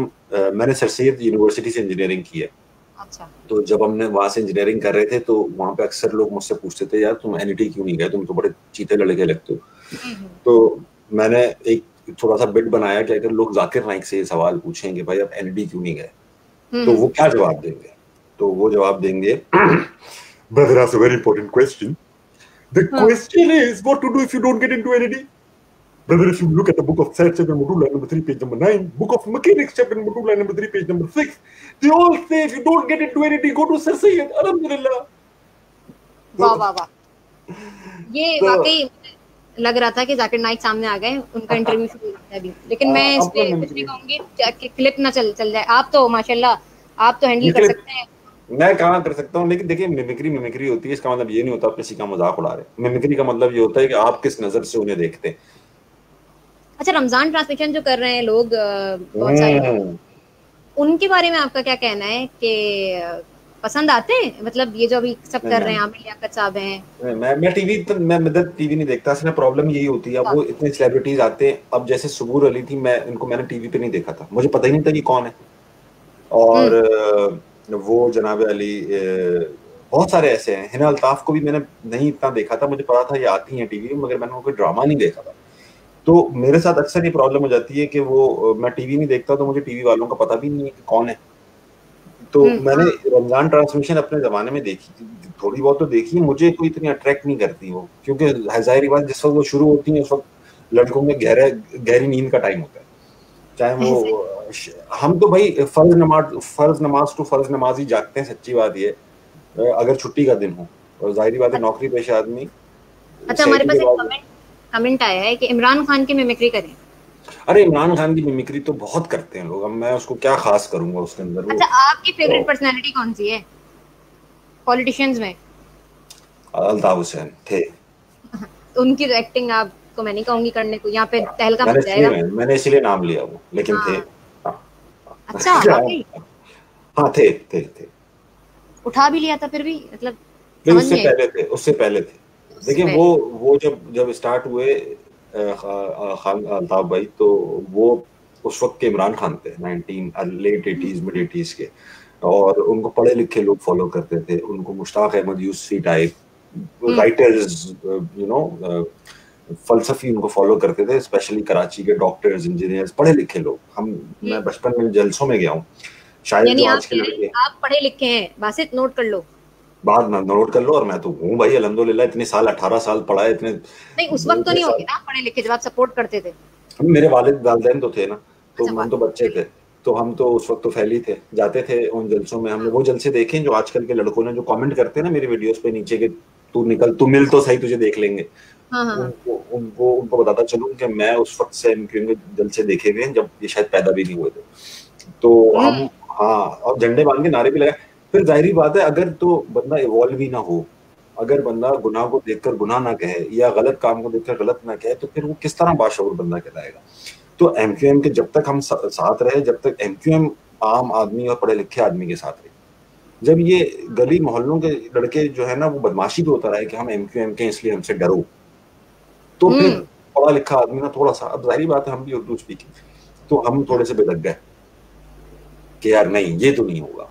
मैंने सर सैयद यूनिवर्सिटी से इंजीनियरिंग की है, अच्छा। तो जब हमने वहां से इंजीनियरिंग कर रहे थे तो वहां पे अक्सर लोग मुझसे पूछते थे यार तुम एनईटी क्यों नहीं गए, तुम तो बड़े चीते लड़के लगते हो। हम्म। तो मैंने एक थोड़ा सा बिट बनाया कि अगर लोग जाकिर नाइक से ये सवाल पूछेंगे भाई आप एनईटी क्यों नहीं गए, तो हम्म। वो क्या जवाब देंगे। तो वो जवाब देंगे, brother that's a very important question. The हाँ। question is what to do if you don't get into NED. Brother, if you look at the book of Science, chapter number 2, line number 3, page number 9, book of Mechanics, chapter number 2, line number 3, page number 6, they all say if you don't get into NED, go to Sir Syed. Alhamdulillah. वाह वाह वाह, ये तो वाकई लग रहा था कि जाकिर नाइक सामने आ गए, उनका इंटरव्यू शुरू होता है अभी, लेकिन मैं इस अपना पे कुछ नहीं मिमिक्री कहूंगी कि क्लिप ना चल जाए। आप तो माशाल्लाह आप तो हैंडल कर निकले, सकते हैं। मैं कहाँ कर सकता हूँ, लेकिन देखिए मिमिक्री मिमिक्री होती है, इसका मतलब ये नहीं होता आप किसी का मजाक उड़ा रहे हैं। मिमिक्री का मतलब ये होता है कि आप किस नजर से उन्हें देखते हैं। अच्छा, रमजान ट्रांसमिशन जो कर रहे हैं लोग, बहुत सारे लोग, हम्म। उनके बारे में आपका क्या कहना है कि पसंद आते हैं, मतलब ये जो अभी सब नहीं, कर रहे हैं, आमिर लियाकत साहब हैं? मैं टीवी तो मैं मदद टीवी नहीं देखता, असली प्रॉब्लम यही होती है, अब वो इतने सेलिब्रिटीज आते हैं, अब जैसे सुबूर अली थी, मैंने टीवी पे नहीं देखा था, मुझे पता ही नहीं था कि कौन है। और हम्म। वो जनाब अली, बहुत सारे ऐसे हैं, हिना अल्ताफ को भी मैंने नहीं इतना देखा था, मुझे पता था ये आती हैं टीवी में, मगर मैंने कोई ड्रामा नहीं देखा था। तो मेरे साथ अक्सर ये प्रॉब्लम हो जाती है कि वो मैं टीवी नहीं देखता, तो मुझे टीवी वालों का पता भी नहीं है कि कौन है। तो मैंने रमजान ट्रांसमिशन अपने जमाने में देखी थी, थोड़ी बहुत तो देखी, मुझे कोई इतनी अट्रैक्ट नहीं करती वो, क्योंकि जाहिर बात जिस वक्त वो शुरू होती है उस वक्त लड़कों में गहरी नींद का टाइम होता है, चाहे ऐसे। वो हम तो भाई फर्ज नमाज टू फर्ज नमाज ही जागते हैं, सच्ची बात ये, अगर छुट्टी का दिन हो, और जाहिर बात है नौकरी पेशा आदमी अच्छा, हमारे सहरी पास के एक बाद। कमेंट आया है कि इमरान खान की मिमिक्री करें। अरे इमरान खान की मिमिक्री तो बहुत करते हैं लोग, अब मैं उसको क्या खास करूंगा उसके अंदर वो। अच्छा, आपकी फेवरेट पर्सनालिटी कौन सी है पॉलिटिशियंस में? अल्ताफ हुसैन थे। उनकी तो एक्टिंग आपको मैं नहीं कहूंगी करने को, यहाँ पे तहलका मैंने मच जाएगा। मैंने इसीलिए नाम लिया वो, लेकिन थे। हाँ। हाँ। अच्छा, क्या, वाकई हाँ थे। उठा भी लिया था फिर भी, मतलब नहीं, समझ उससे नहीं आई। पहले थे, उससे पहले थे। उससे देखिए पहले। वो जब जब स्टार्ट हुए खान अल्ताफ भाई, तो वो उस वक्त के इमरान खान थे, 19 लेट 80s मिड 80s के, और उनको पढ़े लिखे लोग फॉलो करते थे, उनको मुश्ताक अहमद यूसुफी टाइप हम्म। राइटर्स, फलसफी उनको फॉलो करते थे, स्पेशली कराची के डॉक्टर्स इंजीनियर्स पढ़े लिखे लोग। मैं बचपन में जलसों में गया हूँ, शायद यानी जो आप आज के कह रहे हैं लड़के। आप पढ़े लिखे हैं, बासित नोट कर लो। बाद में नोट कर लो, और मैं तो हूँ भाई अल्हम्दुलिल्लाह, इतने साल 18 साल पढ़ा है, इतने नहीं, उस वक्त तो इतने नहीं होंगे साल। ना आप पढ़े लिखे जब आप सपोर्ट करते थे। मेरे वालिद वालदैन तो थे ना, तो अच्छा, हम बात। तो बच्चे थे, तो हम तो उस वक्त तो फैली थे, जाते थे उन जलसों में। हमने वो जलसे देखे जो आजकल के लड़कों ने जो कमेंट करते हैं ना मेरी वीडियोस पे नीचे के, तू निकल, तू मिल तो सही, तुझे देख लेंगे। हाँ हाँ हाँ। उनको बताता चलूं कि मैं उस वक्त से इनके जलसे देखे हुए हैं जब ये शायद पैदा भी नहीं हुए थे। तो हम्म। हम, हाँ, और झंडे बांध के नारे भी लगाए। फिर जाहिर बात है अगर तो बंदा इवॉल्व ही ना हो, अगर बंदा गुनाह को देखकर गुनाह ना कहे या गलत काम को देखकर गलत ना कहे, तो फिर वो किस तरह बाशऊर बंदा कहलाएगा। तो एमक्यूएम के जब तक हम साथ रहे, जब तक एमक्यूएम आम आदमी और पढ़े लिखे आदमी के साथ रहे, जब ये गली मोहल्लों के लड़के जो है ना वो बदमाशी भी होता रहा है कि हम एमक्यूएम के इसलिए हमसे डरो, तो फिर पढ़ा लिखा आदमी ना थोड़ा सा, अब जाहिर बात है हम भी उर्दू स्पीकिंग, तो हम थोड़े से बेदक गए कि यार नहीं ये तो नहीं होगा।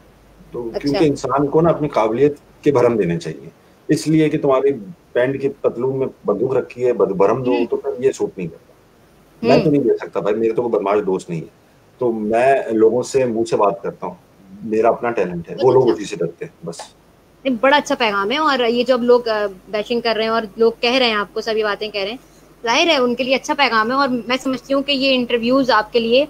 तो क्योंकि इंसान को ना अपनी काबिलियत के भरम देने चाहिए, इसलिए कि तुम्हारी पैंट की पतलून में बंदूक रखी है भरम दो तो फिर ये सूट नहीं करता। मैं तो नहीं दे सकता भाई, मेरे तो कोई बदमाश दोस्त नहीं है, तो मैं लोगों से मुंह से बात करता हूँ, मेरा अपना टैलेंट है, वो लोग उसी से डरते हैं बस। बड़ा अच्छा पैगाम है। और ये जो अब लोग बैशिंग कर रहे हैं और लोग कह रहे हैं आपको सभी बातें कह रहे हैं, जाहिर है उनके लिए अच्छा पैगाम है। और मैं समझती हूँ कि ये इंटरव्यूज आपके लिए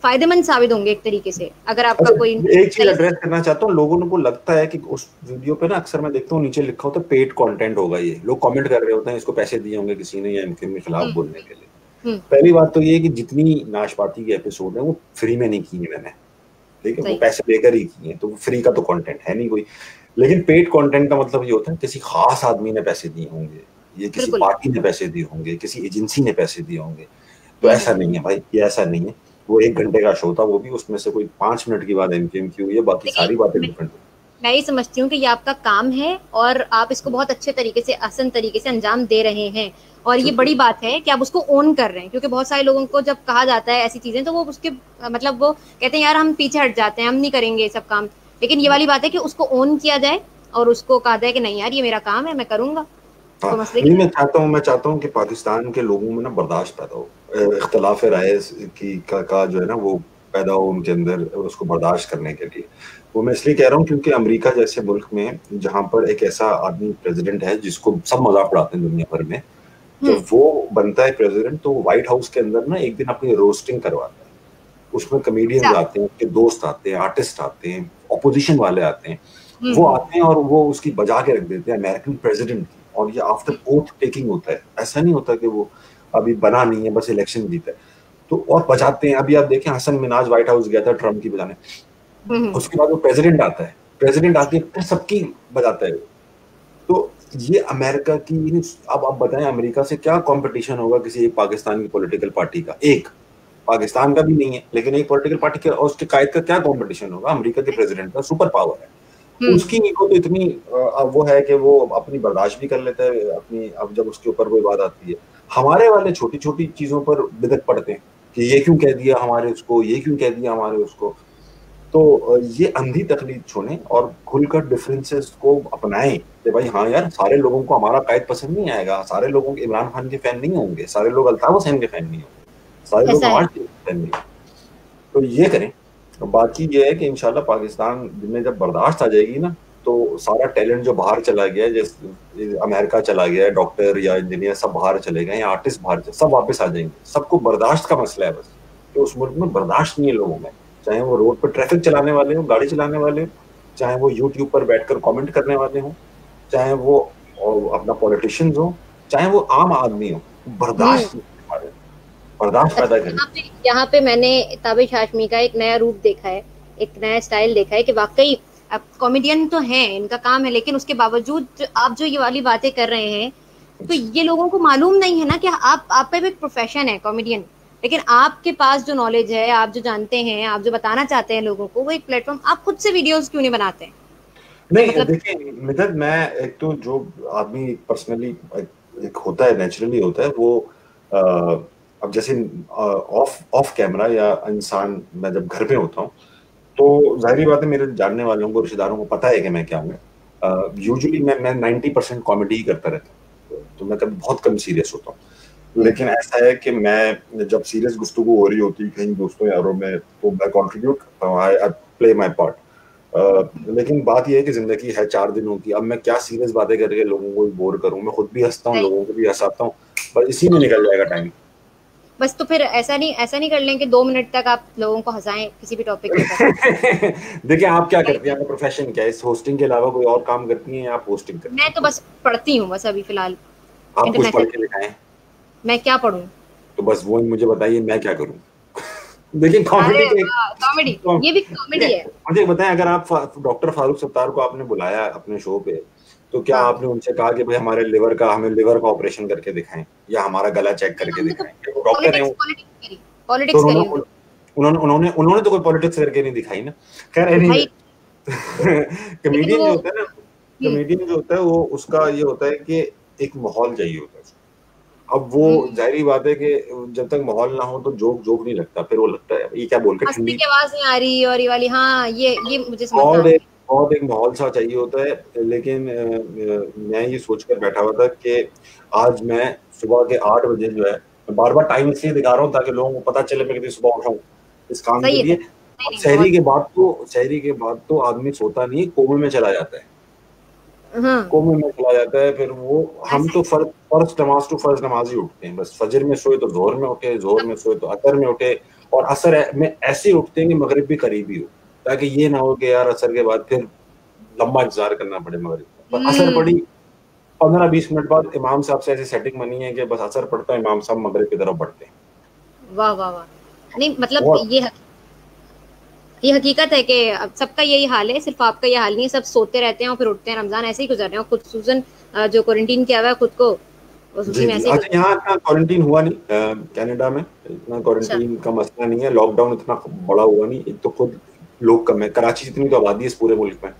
फायदेमंद साबित होंगे एक तरीके से। अगर आपका कोई एक चीज एड्रेस करना चाहता हूँ, लोगों को लगता है कि उस वीडियो पे ना अक्सर मैं देखता हूँ नीचे लिखा होता है पेड कंटेंट होगा, ये लोग कमेंट कर रहे होते हैं इसको पैसे दिए होंगे किसी ने या इनके खिलाफ बोलने के लिए। पहली बात तो ये है कि जितनी नाशपाती के एपिसोड है वो फ्री में नहीं की है मैंने, ठीक है, वो पैसे लेकर ही की है, तो फ्री का तो कंटेंट है नहीं कोई। लेकिन पेड कंटेंट का मतलब ये होता है किसी खास आदमी ने पैसे दिए होंगे, ये किसी पार्टी ने पैसे दिए होंगे, किसी एजेंसी ने पैसे दिए होंगे। तो ऐसा नहीं है भाई, ये ऐसा नहीं है। वो 1 घंटे का शो था, वो भी उसमें से कोई 5 मिनट की बात एमकेएम की हुई है, बाकी सारी बातें डिफरेंट है। मैं ये समझती हूँ कि ये आपका काम है और आप इसको बहुत अच्छे तरीके से, आसान तरीके से अंजाम दे रहे हैं। और ये बड़ी बात है कि आप उसको ओन कर रहे हैं, क्योंकि बहुत सारे लोगों को जब कहा जाता है ऐसी चीजें तो वो उसके मतलब वो कहते हैं यार हम पीछे हट जाते हैं, हम नहीं करेंगे ये सब काम। लेकिन ये वाली बात है कि उसको ओन किया जाए और उसको कहा जाए कि नहीं यार ये मेरा काम है, मैं करूंगा। तो मैं चाहता हूँ कि पाकिस्तान के लोगों में ना बर्दाश्त पैदा हो, इख्तलाफ राय की का जो है ना वो पैदा हो उनके अंदर, उसको बर्दाश्त करने के लिए। वो मैं इसलिए कह रहा हूँ क्योंकि अमेरिका जैसे मुल्क में जहां पर एक ऐसा आदमी प्रेसिडेंट है जिसको सब मजाक उड़ाते हैं दुनिया भर में, जब वो बनता है प्रेसिडेंट तो व्हाइट हाउस के अंदर ना एक दिन अपनी रोस्टिंग करवाता है। उसमें कमेडियंस आते हैं, उसके दोस्त आते हैं, आर्टिस्ट आते हैं, ऑपोजिशन वाले आते हैं, वो आते हैं और वो उसकी बजा के रख देते हैं अमेरिकन प्रेसिडेंट की। और ये आफ्टर ओथ टेकिंग होता है, ऐसा नहीं होता कि वो अभी बना नहीं है, बस इलेक्शन जीता है तो और बजाते हैं। अभी आप देखें हसन मिनाज व्हाइट हाउस गया था ट्रम्प की बजाने, उसके बाद वो प्रेसिडेंट आता है, प्रेसिडेंट आके फिर सबकी बजाता है। तो ये अमेरिका की, अब आप बताएं अमेरिका से क्या कंपटीशन होगा किसी एक पाकिस्तान की पॉलिटिकल पार्टी का? एक पाकिस्तान का भी नहीं है लेकिन एक पॉलिटिकल पार्टी के और उसके कायद का क्या कंपटीशन होगा? अमेरिका के प्रेसिडेंट का सुपर पावर है, उसकी ईगो तो इतनी वो है कि वो अपनी बर्दाश्त भी कर लेता है अपनी। अब जब उसके ऊपर कोई बात आती है, हमारे वाले छोटी छोटी चीजों पर बिदक पड़ते हैं कि ये क्यों कह दिया हमारे उसको, ये क्यों कह दिया हमारे उसको। तो ये अंधी तकलीफ छोड़ें और खुलकर डिफरेंसेस को अपनाएं कि भाई हाँ यार सारे लोगों को हमारा कायद पसंद नहीं आएगा, सारे लोगों के इमरान खान के फैन नहीं होंगे, सारे लोग अल्ताफ हुसैन के फैन नहीं होंगे, सारे लोग नवाज शरीफ के फैन नहीं होंगे। तो ये करें। बाकी ये है कि इंशाल्लाह पाकिस्तान में जब बर्दाश्त आ जाएगी ना तो सारा टैलेंट जो बाहर चला गया, जैसे अमेरिका चला गया, डॉक्टर या इंजीनियर सब बाहर चले गए या आर्टिस्ट बाहर सब वापस आ जाएंगे। सबको बर्दाश्त का मसला है बस, कि उस मुल्क में बर्दाश्त नहीं है लोगों में, चाहे वो रोड पर ट्रैफिक चलाने वाले हो, गाड़ी चलाने वाले हो, चाहे वो यूट्यूब पर बैठकर कमेंट करने वाले हो, चाहे वो अपना पॉलिटिशियंस हो, चाहे वो आम आदमी हो, बर्दाश्त पैदा करें। यहाँ पे मैंने ताबिश हाशमी का एक नया रूप देखा है, एक नया स्टाइल देखा है कि वाकई अब कॉमेडियन तो हैं, इनका काम है, लेकिन उसके बावजूद आप जो ये वाली बातें कर रहे हैं तो ये लोगों को मालूम नहीं है ना कि आप पे भी एक प्रोफेशन है कॉमेडियन। लेकिन आपके पास जो नॉलेज है, आप जो जानते हैं, आप जो बताना चाहते हैं लोगों को, वो एक प्लेटफॉर्म, आप खुद से वीडियोस क्यों नहीं बनाते हैं? नहीं मतलब देखिए मिदत, मैं एक तो जो आदमी पर्सनली एक होता है, नेचुरली होता है वो अब जैसे ऑफ कैमरा या इंसान मैं जब घर पे होता हूँ तो जाहिर बात है मेरे जानने वालों को, रिश्तेदारों को पता है कि मैं क्या हूँ। यूजुअली मैं 90% कॉमेडी ही करता रहता हूँ, तो मैं कभी बहुत कम सीरियस होता हूँ। लेकिन ऐसा है कि मैं जब सीरियस गुफ्तगू हो रही होती कहीं दोस्तों यारों में तो मैं कॉन्ट्रीब्यूट करता हूँ, आई प्ले माई पार्ट। लेकिन बात यह है कि जिंदगी है 4 दिनों की, अब मैं क्या सीरियस बातें करके लोगों को बोर करूँ? मैं खुद भी हंसता हूँ, लोगों को भी हंसाता हूँ, बस इसी में निकल जाएगा टाइम। बस तो फिर ऐसा नहीं कर लें कि 2 मिनट तक आप लोगों को हंसाएं किसी भी टॉपिक पे। देखिए आप क्या करती हैं, आपका प्रोफेशन क्या है? इस होस्टिंग के अलावा कोई और काम करती हैं या आप होस्टिंग करती हैं? मैं तो बस पढ़ती हूँ बस अभी फिलहाल। आप कुछ पढ़ के दिखाएं। मैं क्या पढ़ूं? तो बस वो मुझे बताइए, मैं क्या करूं? देखिए कॉमेडी के कॉमेडी, ये भी कॉमेडी है। मुझे बताएं, अगर आप डॉक्टर फारूक सत्तार को आपने बुलाया अपने शो पे, तो क्या हाँ, आपने उनसे कहा कि भाई हमें लिवर का ऑपरेशन करके दिखाएं या हमारा गला चेक करके हमने तो दिखाएं? वो डॉक्टर है, तो पॉलिटिक्स करी हमने उन्होंने तो कोई पॉलिटिक्स करके नहीं दिखाई ना। खैर एनीवे, दिखाई। लेकिन कमेडियन वो जो होता है ना, कमेडियन जो होता है वो उसका ये होता है कि एक माहौल चाहिए होता है उसको। अब वो जाहिर बात है कि जब तक माहौल ना हो तो जोक जोक नहीं लगता, फिर वो लगता है ये क्या बोल के हंसने ठंडी। की आवाज नहीं आ रही और ये वाली, हाँ ये मुझे समझ में बहुत आती एक है। बहुत एक माहौल सा चाहिए होता है। लेकिन मैं ये सोच कर बैठा हुआ था कि आज मैं सुबह के 8 बजे जो है, मैं बार बार टाइम इसलिए दिखा रहा हूँ ताकि लोगों को पता चले मैं कितनी सुबह उठा हूँ इस काम के सही है, लिए। नहीं और नहीं बहुत। शहरी के बाद तो आदमी सोता नहीं है, कोमे में चला जाता है। हाँ, कोमे में चला जाता है फिर वो। हम ऐसा तो ही फर्ज नमाज ही उठते हैं बस। फजर में सोए तो जोहर में उठे, जोहर में सोए तो असर में उठे, और में ऐसे उठते हैं कि मगरिब भी करीब ही हो, ताकि ये ना हो कि यार असर के बाद फिर लंबा इंतजार करना पड़े मगरिब का। पर असर पड़ी, 15-20 मिनट बाद इमाम साहब से ऐसी सेटिंग बनी है कि बस असर पड़ता है, इमाम साहब मगरिब की तरफ बढ़ते हैं। वाह वाह वाह। नहीं मतलब बहुत ये हकीकत है कि अब सबका यही हाल है, सिर्फ आपका ये हाल नहीं है। सब सोते रहते हैं और फिर उठते हैं, रमजान ऐसे ही गुजर रहे हैं। और खुसूसन जो क्वारंटीन किया हुआ है खुद को, बस जी उसी में जी। ऐसे ही अच्छा, यहाँ इतना क्वारंटीन हुआ नहीं, कनाडा में इतना अच्छा। क्वारंटीन का मसला नहीं है, लॉकडाउन इतना बड़ा हुआ नहीं। एक तो खुद लोग कम है, कराची जितनी तो आबादी है इस पूरे मुल्क में,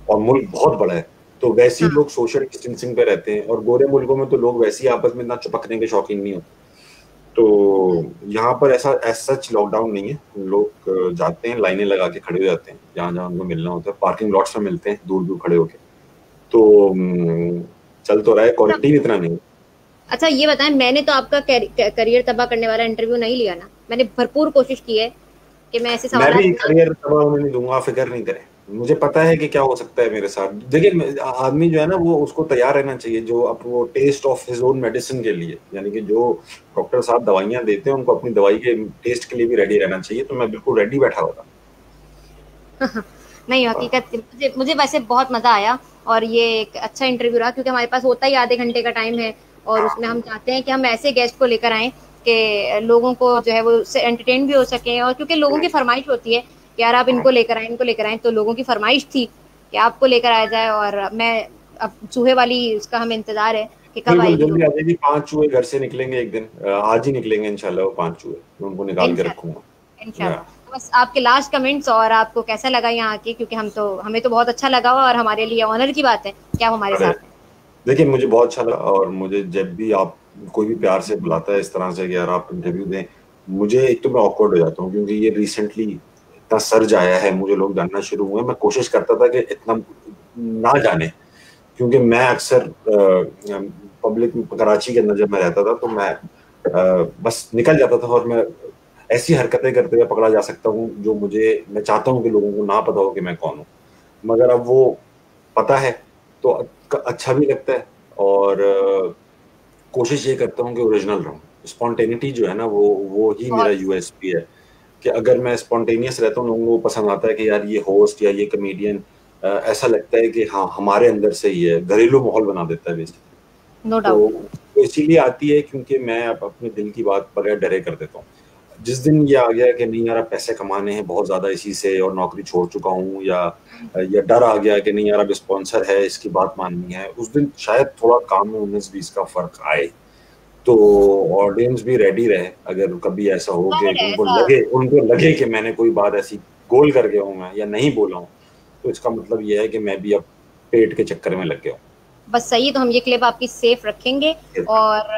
और मुल्क बहुत बड़ा है, तो वैसे ही हाँ। लोग सोशल डिस्टेंसिंग पे रहते हैं। और गोरे मुल्कों में तो लोग वैसे ही आपस में इतना चिपकने के शौकीन नहीं होते। तो यहाँ पर ऐसा सच लॉकडाउन नहीं है। लोग जाते हैं, लाइनें लगा के खड़े हो जाते हैं जहां जहां उनको मिलना होता है, पार्किंग लॉट्स में मिलते हैं दूर दूर खड़े होके। तो चल तो रहा है, क्वारंटीन इतना नहीं है। अच्छा ये बताएं, मैंने तो आपका करियर तबाह करने वाला इंटरव्यू नहीं लिया ना। मैंने भरपूर कोशिश की है कि मैं ऐसे मैं सवाल भी ना। करियर तबाह होने नहीं दूंगा, फिक्र नहीं करें। मुझे पता है कि क्या हो सकता है मेरे साथ। देखिए आदमी जो है ना, वो उसको तैयार रहना चाहिए, जो अब वो test of his own medicine के लिए, यानी कि जो डॉक्टर साहब दवाइयां देते हैं उनको अपनी दवाई के टेस्ट के लिए भी रेडी रहना चाहिए। तो मैं बिल्कुल रेडी बैठा हुआ नहीं, था। हकीकत मुझे मुझे वैसे बहुत मजा आया। और ये एक अच्छा इंटरव्यू रहा, क्योंकि हमारे पास होता ही आधे घंटे का टाइम है। और उसमें हम चाहते हैं कि हम ऐसे गेस्ट को लेकर आए कि लोगों को जो है वो एंटरटेन भी हो सके। और क्योंकि लोगों की फरमाइश होती है कि यार आप इनको लेकर आए, तो लोगों की फरमाइश थी कि आपको लेकर आया जाए। और मैं अब चूहे वाली उसका हमें इंतजार है कि कब बिल्कुल आएगी वो। जल्दी आ जाएगी। 5 चूहे घर से निकलेंगे एक दिन, आज ही निकलेंगे इंशाल्लाह। वो 5 चूहे मैं उनको निकाल के रखूंगा। इंशाल्लाह या इंशाल्लाह। तो बस आपके लास्ट कमेंट्स, और आपको कैसा लगा यहाँ आके, क्योंकि हमें तो बहुत अच्छा लगा और हमारे लिए ऑनर की बात है कि आप हमारे अरे साथ हैं। देखिए, मुझे बहुत अच्छा लगा, और मुझे जब भी आप कोई भी प्यार से बुलाता है इस तरह से कि यार आप इंटरव्यू दें, मुझे एक तो मैं ऑकवर्ड हो जाता हूँ, क्योंकि ये रिसेंटली इतना सर्ज आया है, मुझे लोग जानना शुरू हुए। मैं कोशिश करता था कि इतना ना जाने, क्योंकि मैं अक्सर पब्लिक कराची के अंदर जब मैं रहता था तो मैं बस निकल जाता था, और मैं ऐसी हरकतें करते हुए पकड़ा जा सकता हूँ जो मैं चाहता हूँ कि लोगों को ना पता हो कि मैं कौन हूँ। मगर अब वो पता है तो अच्छा भी लगता है। और कोशिश ये करता हूँ कि ओरिजिनल रहूँ। स्पॉन्टेनिटी जो है ना, वो ही मेरा बहुत यूएसपी है, कि अगर मैं स्पॉन्टेनियस रहता हूँ, लोगों को पसंद आता है कि यार ये होस्ट या ये कमेडियन, ऐसा लगता है कि हाँ हमारे अंदर से ही है, घरेलू माहौल बना देता है बेसिकली। नो तो डाउट। वो इसीलिए आती है क्योंकि मैं अब अपने दिल की बात बगैर डरे कर देता हूँ। जिस दिन ये आ गया कि नहीं यार अब पैसे कमाने हैं बहुत ज्यादा इसी से, और नौकरी छोड़ चुका हूँ, या डर आ गया कि नहीं यार अब स्पॉन्सर है इसकी बात माननी है, उस दिन शायद थोड़ा काम में 19-20 का फर्क आए। तो ऑडियंस भी रेडी रहे अगर कभी ऐसा हो कि जाहिर है ऐसा। उनको लगे कि मैंने कोई बात ऐसी गोल कर गया हूँ मैं या नहीं बोला हूँ, तो इसका मतलब ये है कि मैं भी अब पेट के चक्कर में लग गया हूँ। बस सही, तो हम ये क्लिप आपकी सेफ रखेंगे। और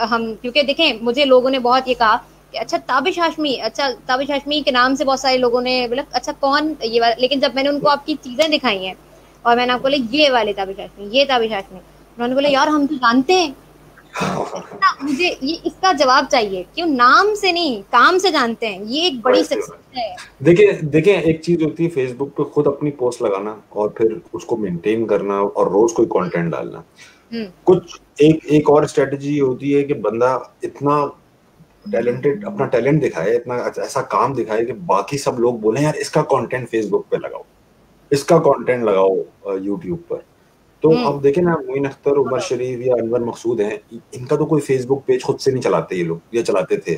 हम, क्योंकि देखें मुझे लोगों ने बहुत ये कहा कि अच्छा ताबिश हाशमी, अच्छा ताबिश हाशमी के नाम से बहुत सारे लोगों ने बोला अच्छा कौन ये वाला। लेकिन जब मैंने उनको आपकी चीजें दिखाई हैं और मैंने आपको बोला ये वाले ताबिश हाशमी, ये ताबिश हाशमी, उन्होंने बोला यार हम तो जानते हैं। मुझे ये इसका जवाब चाहिए, क्यों नाम से नहीं काम से जानते हैं, ये एक बड़ी वैसे सक्सेस है। देखिए देखिए, एक चीज होती है फेसबुक पे खुद अपनी पोस्ट लगाना और फिर उसको मेंटेन करना और रोज कोई कंटेंट डालना। हम्म। कुछ एक एक और स्ट्रेटजी होती है कि बंदा इतना टैलेंटेड, अपना टैलेंट दिखाए, इतना ऐसा काम दिखाए कि बाकी सब लोग बोले यार इसका कंटेंट फेसबुक पे लगाओ, इसका कंटेंट लगाओ यूट्यूब पर। तो हम्म। अब देखें ना, मोइन अख्तर, उमर शरीफ या अनवर मकसूद हैं, इनका तो कोई फेसबुक पेज खुद से नहीं चलाते ये लोग, ये चलाते थे।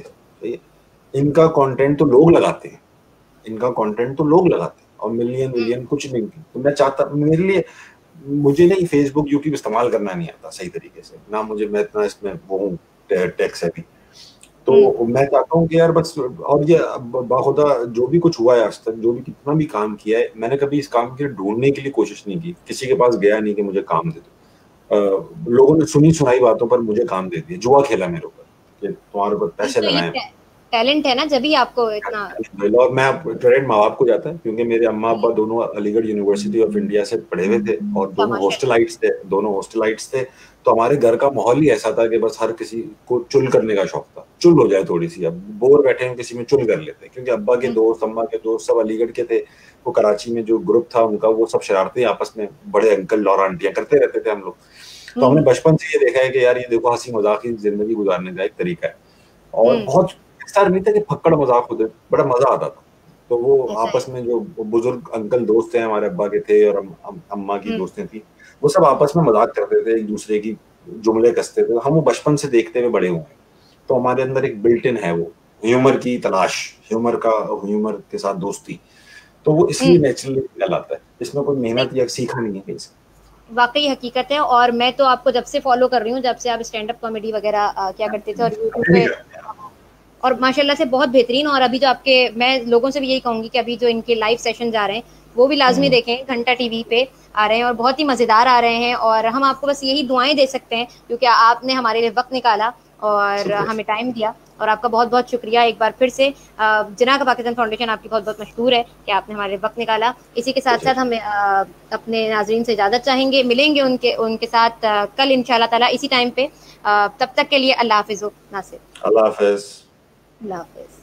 इनका कंटेंट तो लोग लगाते हैं, इनका कंटेंट तो लोग लगाते हैं, और मिलियन मिलियन कुछ नहीं। तो मैं चाहता, मेरे लिए, मुझे नहीं फेसबुक यूट्यूब इस्तेमाल करना नहीं आता सही तरीके से ना, मुझे, मैं इतना इसमें वो हूँ टेक्स है भी, तो मैं चाहता हूँ कि यार बस, और ये बाखुदा जो भी कुछ हुआ है आज तक, जो भी कितना भी काम किया है, मैंने कभी इस काम के लिए ढूंढने के लिए कोशिश नहीं की, किसी के पास गया नहीं कि मुझे काम दे दो। लोगों ने सुनी सुनाई बातों पर मुझे काम दे दिया, जुआ खेला मेरे ऊपर कि तुम्हारे ऊपर पैसे तो ये लगाए। टैलेंट है ना, जब भी आपको इतना। और मैं, क्रेडिट माँ बाप को जाता है, क्योंकि मेरे अम्मा अब्बा दोनों अलीगढ़ यूनिवर्सिटी ऑफ इंडिया से पढ़े हुए थे, और दोनों माशाल्लाह। हॉस्टलाइट्स थे, दोनों हॉस्टलाइट्स थे। तो हमारे घर का माहौल ही ऐसा था कि बस हर किसी को चुल करने का शौक था, चुल हो जाए थोड़ी सी, अब बोर बैठे हैं किसी में चुल कर लेते हैं, क्योंकि अब्बा के दोस्त, अम्मा के दोस्त सब अलीगढ़ के थे। वो कराची में जो ग्रुप था उनका, वो सब शरारतें आपस में बड़े अंकल और आंटियां करते रहते थे हम लोग। तो हमने बचपन से ये देखा है कि यार ये देखो हंसी मजाक की जिंदगी गुजारने का एक तरीका है, और बहुत ऐसा नहीं था कि फक्कड़ मजाक होते, बड़ा मजा आता था। तो वो ऐसा है। आपस में जो बुजुर्ग अंकल दोस्त हैं हमारे अब्बा के थे, और अम्मा की दोस्तें थी, वो सब आपस में मजाक करते थे, एक दूसरे की जुमले कसते थे, हम वो बचपन से देखते हुए बड़े हुए हैं। तो हमारे अंदर एक बिल्ट इन है वो ह्यूमर की तलाश, ह्यूमर का, ह्यूमर के साथ दोस्ती। तो वो इसलिए नेचुरली निकल आता है, इसमें कोई मेहनत या सीखा नहीं है कहीं से। वाकई हकीकत है। और मैं तो आपको जब से फॉलो कर रही हूँ, जब से आप स्टैंड अप कॉमेडी वगैरह क्या करते थे, और यूट्यूब पे, और माशाल्लाह से बहुत बेहतरीन। और अभी जो आपके, मैं लोगों से भी यही कहूंगी कि अभी जो इनके लाइव सेशन जा रहे हैं वो भी लाजमी देखें, घंटा टीवी पे आ रहे हैं और बहुत ही मजेदार आ रहे हैं। और हम आपको बस यही दुआएं दे सकते हैं, क्योंकि आपने हमारे लिए वक्त निकाला और हमें टाइम दिया, और आपका बहुत बहुत शुक्रिया एक बार फिर से। जिना का पाकिस्तान फाउंडेशन आपकी बहुत बहुत मशहूर है कि आपने हमारे लिए वक्त निकाला। इसी के साथ साथ हम अपने नाजरीन से इजाजत चाहेंगे, मिलेंगे उनके उनके साथ कल इंशाल्लाह ताला इसी टाइम पे। तब तक के लिए अल्लाह हाफिज नासिर। अल्लाह हाफिज। अल्लाह हाफिज।